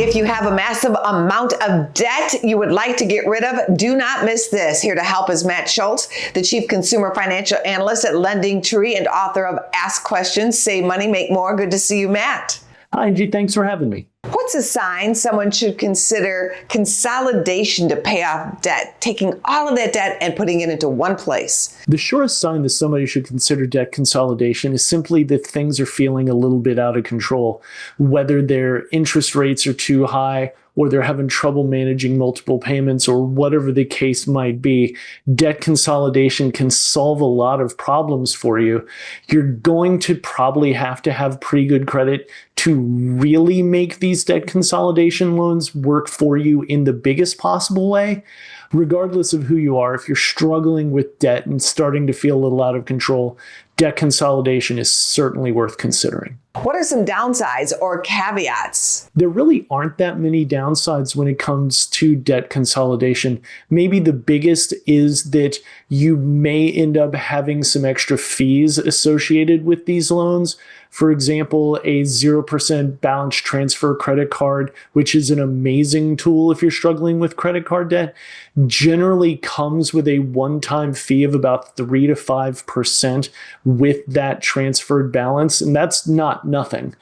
If you have a massive amount of debt you would like to get rid of, do not miss this. Here to help is Matt Schulz, the Chief Consumer Financial Analyst at LendingTree and author of Ask Questions, Save Money, Make More. Good to see you, Matt. Hi, Angie. Thanks for having me. What's a sign someone should consider consolidation to pay off debt, taking all of that debt and putting it into one place? The surest sign that somebody should consider debt consolidation is simply that things are feeling a little bit out of control, whether their interest rates are too high or they're having trouble managing multiple payments or whatever the case might be. Debt consolidation can solve a lot of problems for you. You're going to probably have to have pretty good credit to really make these debt consolidation loans work for you in the biggest possible way. Regardless of who you are, if you're struggling with debt and starting to feel a little out of control, debt consolidation is certainly worth considering. What are some downsides or caveats? There really aren't that many downsides when it comes to debt consolidation. Maybe the biggest is that you may end up having some extra fees associated with these loans. For example, a 0% balance transfer credit card, which is an amazing tool if you're struggling with credit card debt, generally comes with a one-time fee of about 3 to 5% with that transferred balance, and that's not nothing.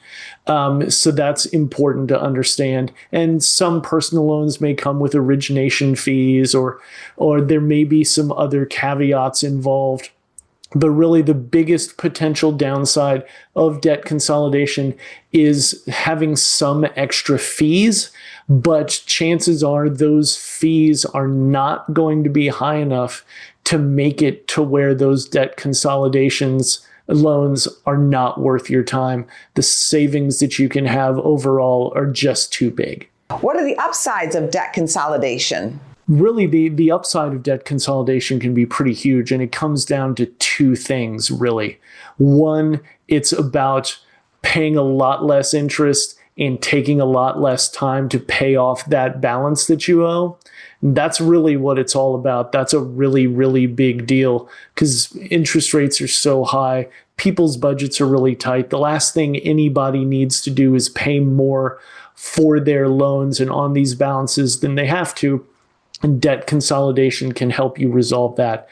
So that's important to understand. And some personal loans may come with origination fees, or there may be some other caveats involved. But really the biggest potential downside of debt consolidation is having some extra fees, but chances are those fees are not going to be high enough to make it to where those debt consolidations loans are not worth your time. The savings that you can have overall are just too big. What are the upsides of debt consolidation? Really, the upside of debt consolidation can be pretty huge, and it comes down to two things, really. One, it's about paying a lot less interest and taking a lot less time to pay off that balance that you owe. That's really what it's all about. That's a really, really big deal because interest rates are so high. People's budgets are really tight. The last thing anybody needs to do is pay more for their loans and on these balances than they have to. And debt consolidation can help you resolve that.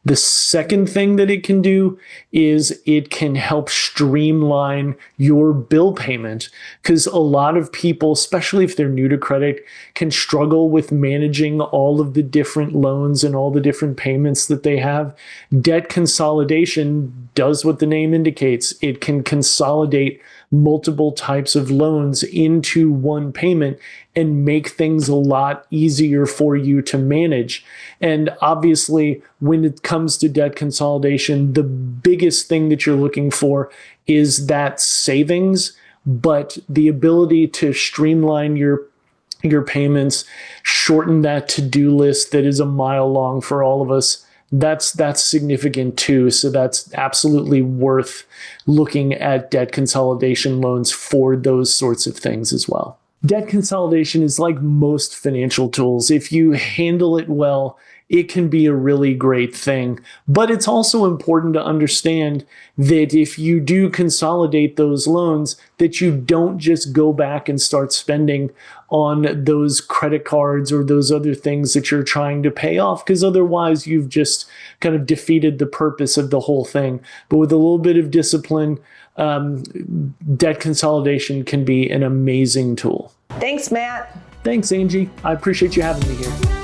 The second thing that it can do is it can help streamline your bill payment, because a lot of people, especially if they're new to credit, can struggle with managing all of the different loans and all the different payments that they have. Debt consolidation does what the name indicates. It can consolidate multiple types of loans into one payment and make things a lot easier for you to manage. And obviously, when it comes to debt consolidation, the biggest thing that you're looking for is that savings, but the ability to streamline your payments, shorten that to-do list that is a mile long for all of us, that's significant too. So that's absolutely worth looking at debt consolidation loans for those sorts of things as well. Debt consolidation is like most financial tools. If you handle it well, it can be a really great thing. But it's also important to understand that if you do consolidate those loans, that you don't just go back and start spending on those credit cards or those other things that you're trying to pay off, because otherwise you've just kind of defeated the purpose of the whole thing. But with a little bit of discipline, debt consolidation can be an amazing tool. Thanks, Matt. Thanks, Angie. I appreciate you having me here.